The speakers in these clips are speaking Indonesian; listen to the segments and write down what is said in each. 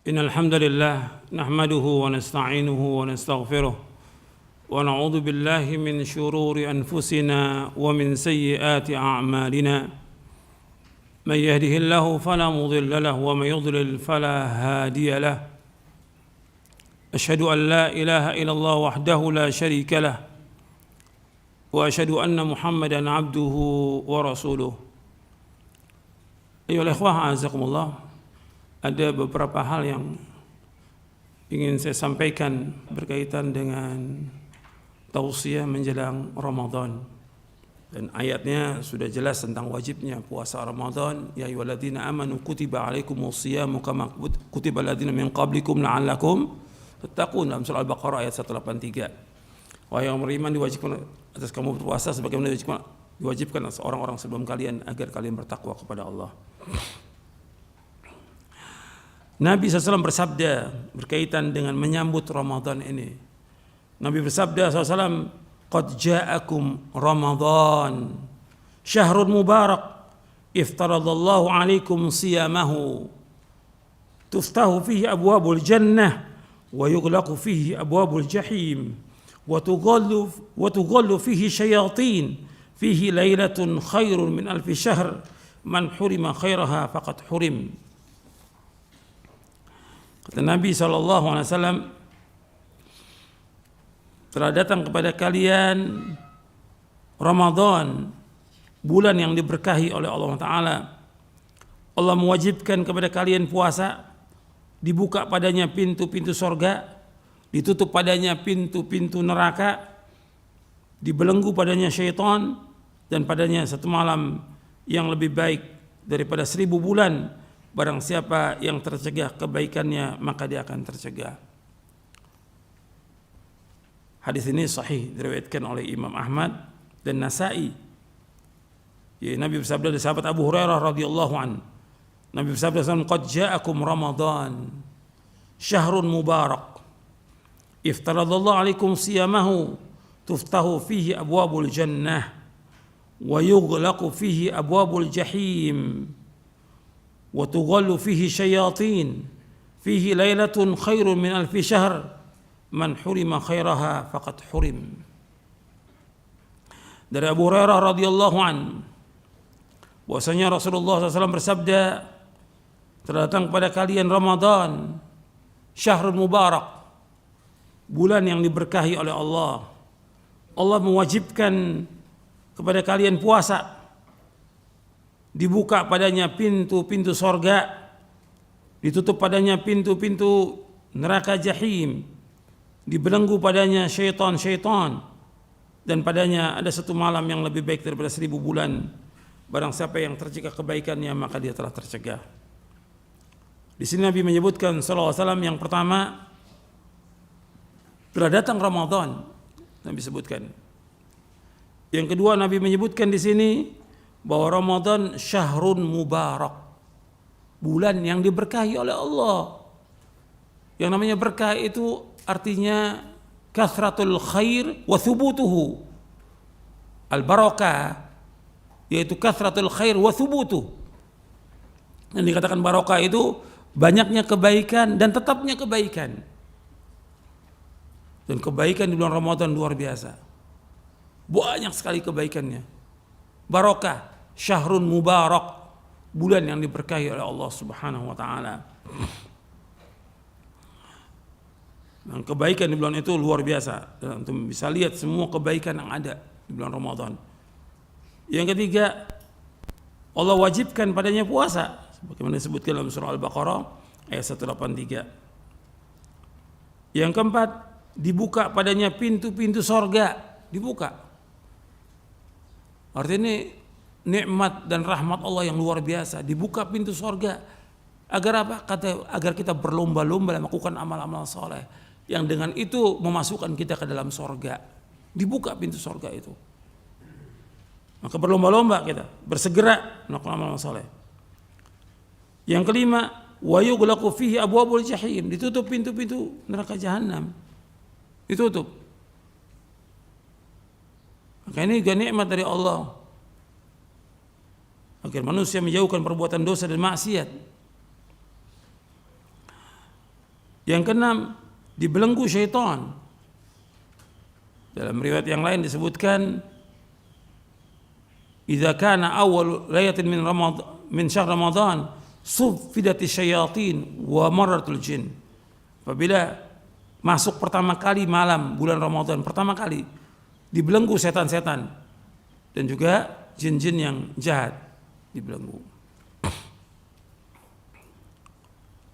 إن الحمد لله نحمده ونستعينه ونستغفره ونعوذ بالله من شرور أنفسنا ومن سيئات أعمالنا من يهده الله فلا مضل له ومن يضلل فلا هادي له أشهد أن لا إله إلا الله وحده لا شريك له وأشهد أن محمدا عبده ورسوله. أيها الإخوة أعزكم الله, ada beberapa hal yang ingin saya sampaikan berkaitan dengan tausiah menjelang Ramadan. Dan ayatnya sudah jelas tentang wajibnya puasa Ramadan. Ya ayyuhalladzina amanu kutiba alaikumus-syiyamu kama kutiba alladzina min qablikum la'allakum tattaqun, dalam surah Al-Baqarah ayat 183. Wahai yang beriman, diwajibkan atas kamu berpuasa sebagaimana diwajibkan atas orang-orang sebelum kalian agar kalian bertakwa kepada Allah. Nabi SAW bersabda berkaitan dengan menyambut Ramadan ini. Nabi bersabda SAW, "Qad ja'akum Ramadan, syahrun mubarak, iftaradallahu alaikum siyamahu, tuftahu fihi abwabul jannah, wa yughlaqu fihi abwabul jahim, wa tughallu fihi syayatin, fihi lailatun khairun min alfi syahr, man hurima khairaha faqad hurim." Kata Nabi SAW, telah datang kepada kalian Ramadan, bulan yang diberkahi oleh Allah Ta'ala. Allah mewajibkan kepada kalian puasa, dibuka padanya pintu-pintu sorga, ditutup padanya pintu-pintu neraka, dibelenggu padanya syaitan, dan padanya satu malam yang lebih baik daripada 1000 bulan. Barang siapa yang tercegah kebaikannya, maka dia akan tercegah. Hadis ini sahih, diriwayatkan oleh Imam Ahmad dan Nasa'i. Ya, Nabi bersabda dari sahabat Abu Hurairah radhiyallahu an. Nabi bersabda, "Qad ja'akum Ramadan, syahrun mubarak, iftaradallahu alaikum siyamahu, tuftahu fihi abwabul jannah, wa yughlaqu fihi abwabul jahim, wa tughallu fihi syayatin, fihi lailatun khairun min alfi syahr, man hurima khairaha faqad hurim." Dari Abu Hurairah radhiyallahu an, bahwasanya Rasulullah SAW bersabda, telah datang kepada kalian Ramadan, syahrul mubarak, bulan yang diberkahi oleh Allah. Allah mewajibkan kepada kalian puasa, dibuka padanya pintu-pintu sorga, ditutup padanya pintu-pintu neraka jahim, dibelenggu padanya syaitan-syaitan, dan padanya ada satu malam yang lebih baik daripada 1000 bulan. Barang siapa yang tercegah kebaikannya, maka dia telah tercegah. Di sini Nabi menyebutkan sallallahu alaihi wasallam, yang pertama, telah datang Ramadan, Nabi sebutkan. Yang kedua, Nabi menyebutkan di sini bahwa Ramadan syahrun mubarak, bulan yang diberkahi oleh Allah. Yang namanya berkah itu artinya kathratul khair wa thubutuhu. Al-barakah yaitu kathratul khair wa thubutuh. Yang dikatakan barakah itu banyaknya kebaikan dan tetapnya kebaikan. Dan kebaikan di bulan Ramadan luar biasa. Banyak sekali kebaikannya. Barakah, syahrun mubarak, bulan yang diberkahi oleh Allah Subhanahu wa taala. Dan kebaikan di bulan itu luar biasa. Dan antum bisa lihat semua kebaikan yang ada di bulan Ramadan. Yang ketiga, Allah wajibkan padanya puasa, sebagaimana disebutkan dalam surah Al-Baqarah ayat 183. Yang keempat, dibuka padanya pintu-pintu sorga, dibuka. Artinya nikmat dan rahmat Allah yang luar biasa, dibuka pintu sorga. Agar apa? Agar kita berlomba-lomba melakukan amal-amal soleh, yang dengan itu memasukkan kita ke dalam sorga. Dibuka pintu sorga itu, maka berlomba-lomba kita, bersegera melakukan amal-amal soleh. Yang kelima, wa yughlaqu fihi abwabul jahim, ditutup pintu-pintu neraka jahanam, ditutup. Maka ini juga nikmat dari Allah, agar manusia menjauhkan perbuatan dosa dan maksiat. Yang keenam, dibelenggu syaitan. Dalam riwayat yang lain disebutkan, idza kana awal layatin min syahr Ramadan sufidati syayatin wa marratul jin. Apabila masuk pertama kali malam bulan Ramadan, pertama kali dibelenggu setan-setan dan juga jin-jin yang jahat dibelenggu.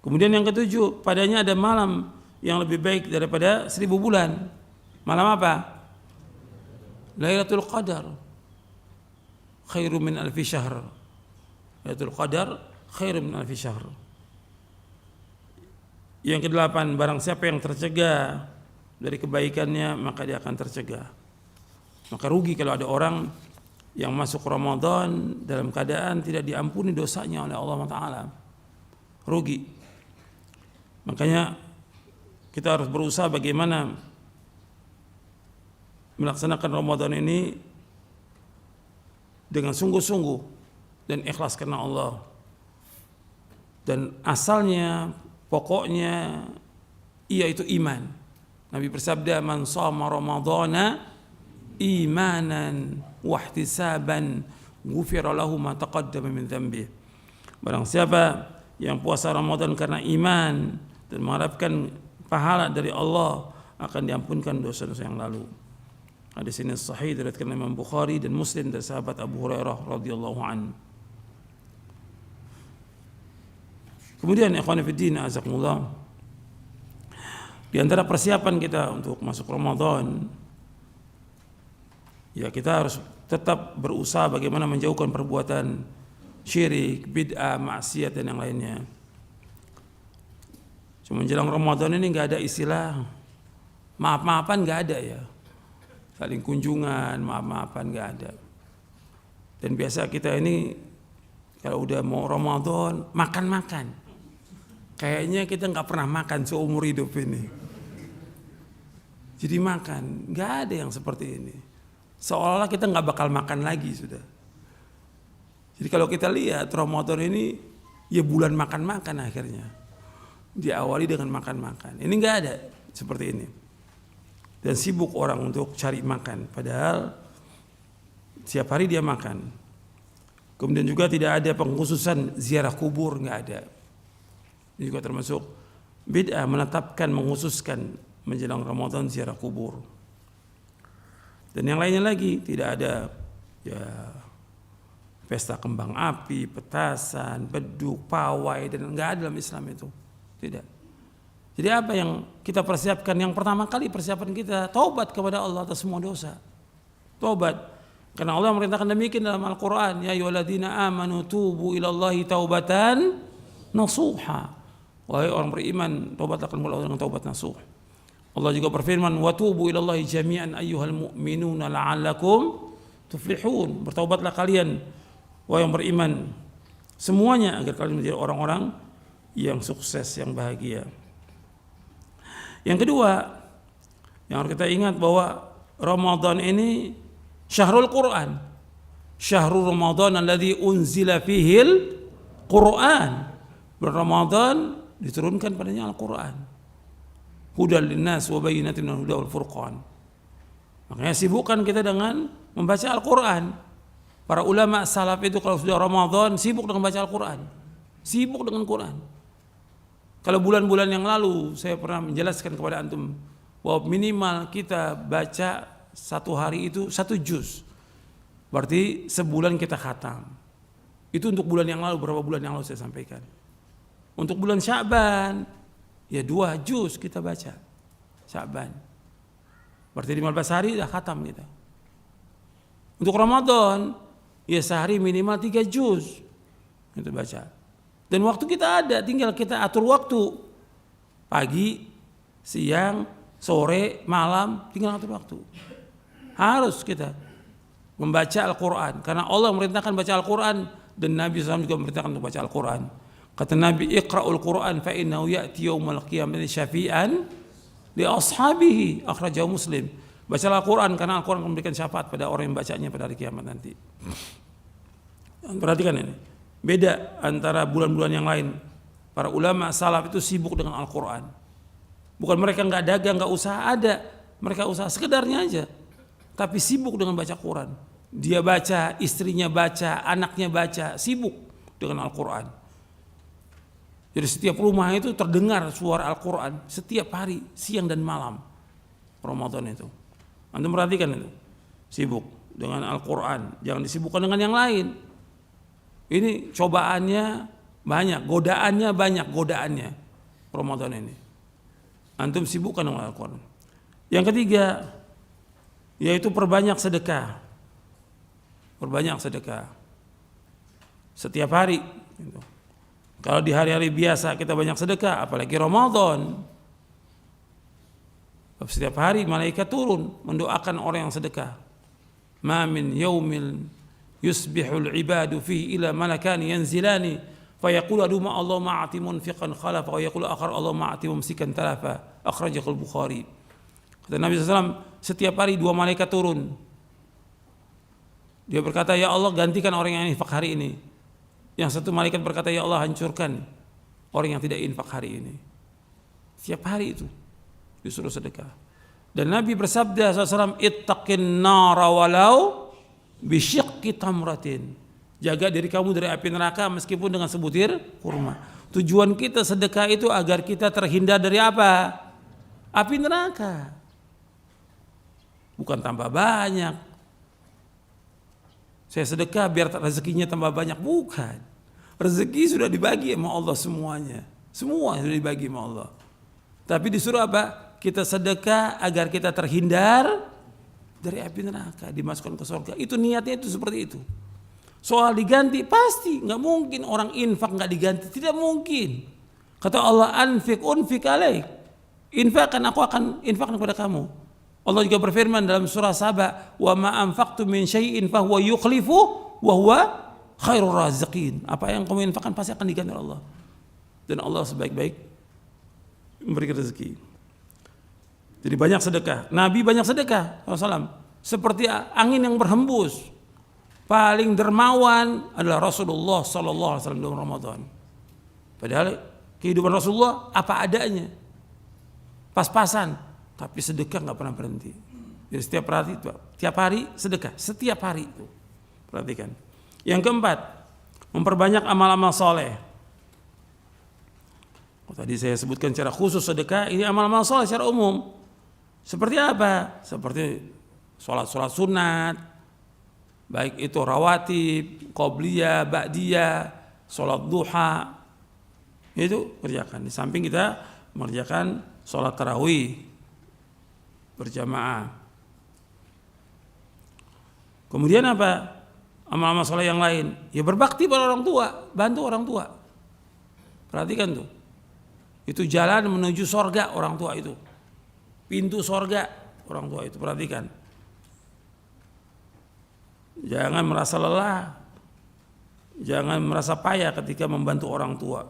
Kemudian yang ketujuh, padanya ada malam yang lebih baik daripada 1000 bulan. Malam apa? Lailatul Qadar khairum min alfi syahr. Lailatul Qadar khairum min alfi syahr. Yang kedelapan, barang siapa yang tercegah dari kebaikannya, maka dia akan tercegah. Maka rugi kalau ada orang yang masuk Ramadan dalam keadaan tidak diampuni dosanya oleh Allah Ta'ala. Rugi. Makanya kita harus berusaha bagaimana melaksanakan Ramadan ini dengan sungguh-sungguh dan ikhlas karena Allah. Dan asalnya, pokoknya, yaitu iman. Nabi bersabda, man shama ramadhana imanan wahtisaban ghufira lahu ma taqaddama min dhanbi. Barang siapa yang puasa Ramadan karena iman dan mengharapkan pahala dari Allah, akan diampunkan dosa-dosa yang lalu. Hadis ini sahih diriwayatkan Imam Bukhari dan Muslim dari sahabat Abu Hurairah radhiyallahu anhu. Kemudian ikhwan fillah azakumullah, di antara persiapan kita untuk masuk Ramadan, ya kita harus tetap berusaha bagaimana menjauhkan perbuatan syirik, bid'ah, maksiat dan yang lainnya. Cuma menjelang Ramadan ini nggak ada istilah maaf-maafan, nggak ada ya. Saling kunjungan, maaf-maafan nggak ada. Dan biasa kita ini kalau udah mau Ramadan makan-makan. Kayaknya kita nggak pernah makan seumur hidup ini. Jadi makan, nggak ada yang seperti ini. Seolah-olah kita nggak bakal makan lagi sudah. Jadi kalau kita lihat Ramadan ini ya bulan makan-makan akhirnya. Diawali dengan makan-makan. Ini nggak ada seperti ini. Dan sibuk orang untuk cari makan. Padahal setiap hari dia makan. Kemudian juga tidak ada pengkhususan ziarah kubur, nggak ada. Ini juga termasuk bid'ah, menetapkan, mengkhususkan menjelang Ramadan ziarah kubur. Dan yang lainnya lagi, tidak ada ya pesta kembang api, petasan, beduk, pawai, dan enggak ada dalam Islam itu. Tidak. Jadi apa yang kita persiapkan? Yang pertama kali persiapan kita taubat kepada Allah atas semua dosa. Taubat. Karena Allah merintahkan demikian dalam Al-Quran. Ya ayyuhalladzina amanu tubu ilallahi taubatan nasuha. Wahai orang beriman, taubatlah kepada Allah dengan taubat nasuh. Allah juga berfirman, wa tubu ilallahi jami'an ayyuhal mu'minuna la'allakum tuflihun. Bertaubatlah kalian, wahai yang beriman, semuanya agar kalian menjadi orang-orang yang sukses, yang bahagia. Yang kedua, yang harus kita ingat bahwa Ramadan ini syahrul Quran. Syahrul Ramadan alladzi unzila fihil Quran. Bulan Ramadan diturunkan padanya Al-Quran. Hudal linnas wa bayyinatin minal huda wal furqan. Makanya sibukkan kita dengan membaca Al-Quran. Para ulama salaf itu kalau sudah Ramadan sibuk dengan baca Al-Quran. Sibuk dengan Quran. Kalau bulan-bulan yang lalu saya pernah menjelaskan kepada antum bahwa minimal kita baca satu hari itu 1 juz. Berarti sebulan kita khatam. Itu untuk bulan yang lalu, berapa bulan yang lalu saya sampaikan. Untuk bulan Sya'ban, ya 2 juz kita baca. Sya'ban. Berarti 15 hari dah khatam kita. Untuk Ramadan, ya sehari minimal 3 juz kita baca. Dan waktu kita ada, tinggal kita atur waktu. Pagi, siang, sore, malam, tinggal atur waktu. Harus kita membaca Al-Quran. Karena Allah merintahkan baca Al-Quran. Dan Nabi SAW juga memerintahkan untuk baca Al-Quran. Kata Nabi, iqra'ul Quran fa innahu ya'ti yawmal qiyamati syafi'an li ashabihi, akhrajahu Muslim. Bacalah Al-Quran karena Al-Quran akan memberikan syafaat pada orang yang bacanya pada hari kiamat nanti. Perhatikan ini. Beda antara bulan-bulan yang lain. Para ulama salaf itu sibuk dengan Al-Quran. Bukan mereka nggak dagang, nggak usaha, ada. Mereka usaha sekedarnya aja. Tapi sibuk dengan baca Quran. Dia baca, istrinya baca, anaknya baca, sibuk dengan Al-Quran. Jadi setiap rumah itu terdengar suara Al-Quran setiap hari, siang dan malam. Ramadan itu. Antum perhatikan itu. Sibuk dengan Al-Quran. Jangan disibukkan dengan yang lain. Ini cobaannya banyak, godaannya banyak, godaannya Ramadan ini. Antum sibukkan dengan Al-Quran. Yang ketiga, yaitu perbanyak sedekah. Perbanyak sedekah. Setiap hari. Kalau di hari-hari biasa kita banyak sedekah, apalagi Ramadan. Setiap hari malaikat turun mendoakan orang yang sedekah. Ma min yaumil yusbihul ibadu fihi ila malakani yanzilani fayaqulu aduma Allah ma'ati munfiqan khalafa wa yaqulu akhar Allah ma'ati mumsikan talafa. Akhrajahul Bukhari. Kata Nabi SAW, setiap hari 2 malaikat turun. Dia berkata, ya Allah gantikan orang yang infak hari ini. Yang satu malaikat berkata, ya Allah hancurkan orang yang tidak infak hari ini. Setiap hari itu disuruh sedekah. Dan Nabi bersabda SAW, ittaqin nara walau bisyiqqi tamratin. Jaga diri kamu dari api neraka meskipun dengan sebutir kurma. Tujuan kita sedekah itu agar kita terhindar dari apa? Api neraka. Bukan tambah banyak. Saya sedekah biar rezekinya tambah banyak. Bukan. Rezeki sudah dibagi sama Allah semuanya. Semua sudah dibagi sama Allah. Tapi disuruh apa? Kita sedekah agar kita terhindar dari api neraka, dimasukkan ke surga. Itu niatnya itu seperti itu. Soal diganti pasti nggak mungkin orang infak nggak diganti, tidak mungkin. Kata Allah, anfik unfik alaik. Infakkan, aku akan infakkan kepada kamu. Allah juga berfirman dalam surah Saba, wa ma anfaqtum min syai'in fahuwa yukhlifu wa huwa khairur raziqin. Apa yang kamu infakkan pasti akan diganti oleh Allah. Dan Allah sebaik-baik memberi rezeki. Jadi banyak sedekah. Nabi banyak sedekah SAW. Seperti angin yang berhembus. Paling dermawan adalah Rasulullah SAW dalam Ramadan. Padahal kehidupan Rasulullah apa adanya, pas-pasan, tapi sedekah nggak pernah berhenti. Jadi setiap hari sedekah, setiap hari itu. Perhatikan. Yang keempat, memperbanyak amal-amal soleh. Tadi saya sebutkan secara khusus sedekah, ini amal-amal soleh secara umum. Seperti apa? Seperti sholat sunat, baik itu rawatib, qobliyah, ba'diyah, sholat duha, itu kerjakan. Di samping kita mengerjakan sholat tarawih berjamaah. Kemudian apa? Amal-amal soleh yang lain, ya berbakti pada orang tua, bantu orang tua. Perhatikan tuh, itu jalan menuju sorga orang tua itu, pintu sorga orang tua itu. Perhatikan. Jangan merasa lelah, jangan merasa payah ketika membantu orang tua.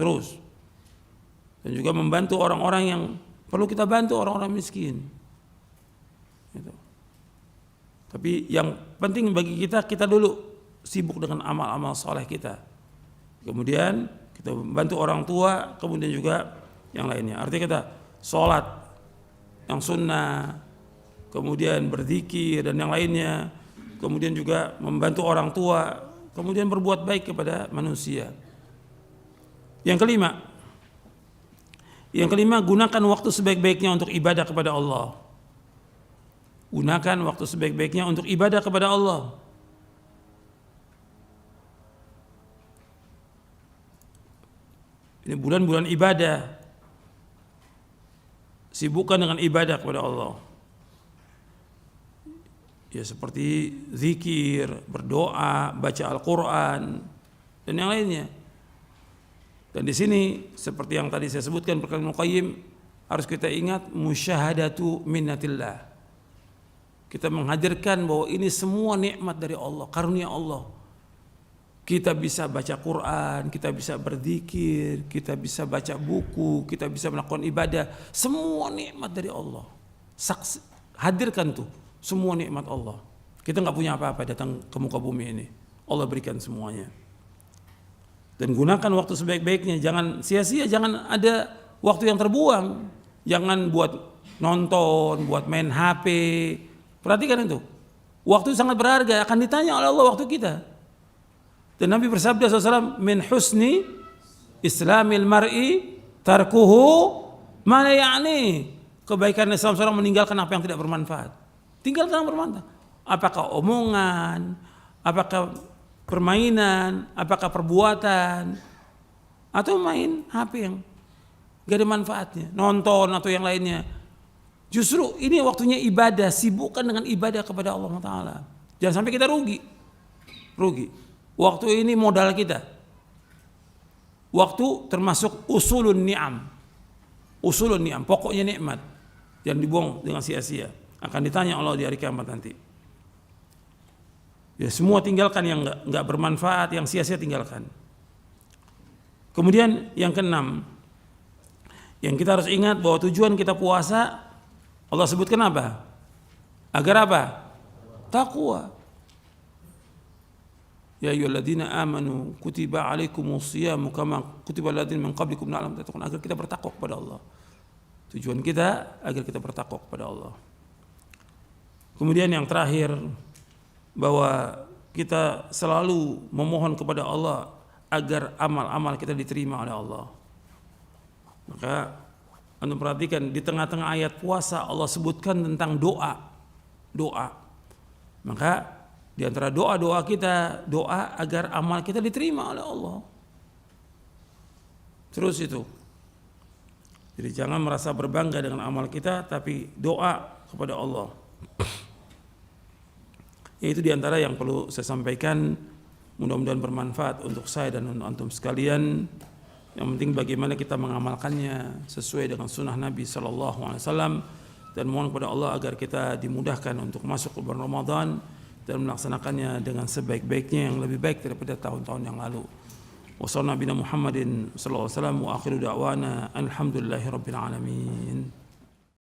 Terus. Dan juga membantu orang-orang yang perlu kita bantu, orang-orang miskin. Gitu. Tapi yang penting bagi kita dulu sibuk dengan amal-amal soleh kita. Kemudian kita membantu orang tua, kemudian juga yang lainnya. Artinya kita sholat yang sunnah, kemudian berzikir dan yang lainnya. Kemudian juga membantu orang tua, kemudian berbuat baik kepada manusia. Yang kelima, gunakan waktu sebaik-baiknya untuk ibadah kepada Allah. Gunakan waktu sebaik-baiknya untuk ibadah kepada Allah. Ini bulan-bulan ibadah. Sibukkan dengan ibadah kepada Allah. Ya seperti zikir, berdoa, baca Al-Quran dan yang lainnya. Dan di sini seperti yang tadi saya sebutkan perkataan Ibnu Qayyim, harus kita ingat musyahadatu minnatillah. Kita menghadirkan bahwa ini semua nikmat dari Allah, karunia Allah. Kita bisa baca Quran, kita bisa berzikir, kita bisa baca buku, kita bisa melakukan ibadah, semua nikmat dari Allah. Hadirkan tuh semua nikmat Allah. Kita nggak punya apa-apa datang ke muka bumi ini. Allah berikan semuanya. Dan gunakan waktu sebaik-baiknya. Jangan sia-sia, jangan ada waktu yang terbuang. Jangan buat nonton, buat main HP. Perhatikan itu. Waktu sangat berharga, akan ditanya oleh Allah waktu kita. Dan Nabi bersabda SAW, min husni islamil mar'i tarkuhu ma la ya'ni. Kebaikan Islam seorang meninggalkan apa yang tidak bermanfaat. Tinggalkan yang bermanfaat. Apakah omongan, apakah permainan, apakah perbuatan, atau main HP yang gak ada manfaatnya, nonton atau yang lainnya. Justru ini waktunya ibadah, sibukkan dengan ibadah kepada Allah Ta'ala. Jangan sampai kita rugi. Waktu ini modal kita. Waktu termasuk usulun ni'am. Pokoknya nikmat. Jangan dibuang dengan sia-sia. Akan ditanya Allah di hari kiamat nanti. Ya, semua tinggalkan yang enggak bermanfaat, yang sia-sia tinggalkan. Kemudian yang keenam, yang kita harus ingat bahwa tujuan kita puasa Allah sebutkan apa? Agar apa? Taqwa. Ya ayyuhalladzina amanu kutiba alaikumus syiyamu kama kutiba alal ladzina min qablikum la'allakum tattaqun. Agar kita bertakwa kepada Allah. Tujuan kita agar kita bertakwa kepada Allah. Kemudian yang terakhir, bahwa kita selalu memohon kepada Allah agar amal-amal kita diterima oleh Allah. Maka Anda perhatikan di tengah-tengah ayat puasa Allah sebutkan tentang doa. Maka di antara doa-doa kita, doa agar amal kita diterima oleh Allah. Terus itu. Jadi jangan merasa berbangga dengan amal kita, tapi doa kepada Allah. Itu di antara yang perlu saya sampaikan. Mudah-mudahan bermanfaat untuk saya dan untuk antum sekalian. Yang penting bagaimana kita mengamalkannya sesuai dengan sunnah Nabi SAW, dan mohon kepada Allah agar kita dimudahkan untuk masuk ke bulan Ramadan dan melaksanakannya dengan sebaik-baiknya, yang lebih baik daripada tahun-tahun yang lalu. Wassallallahu Muhammadin sallallahu alaihi wasallam wa akhiru da'wana alhamdulillahi rabbil alamin.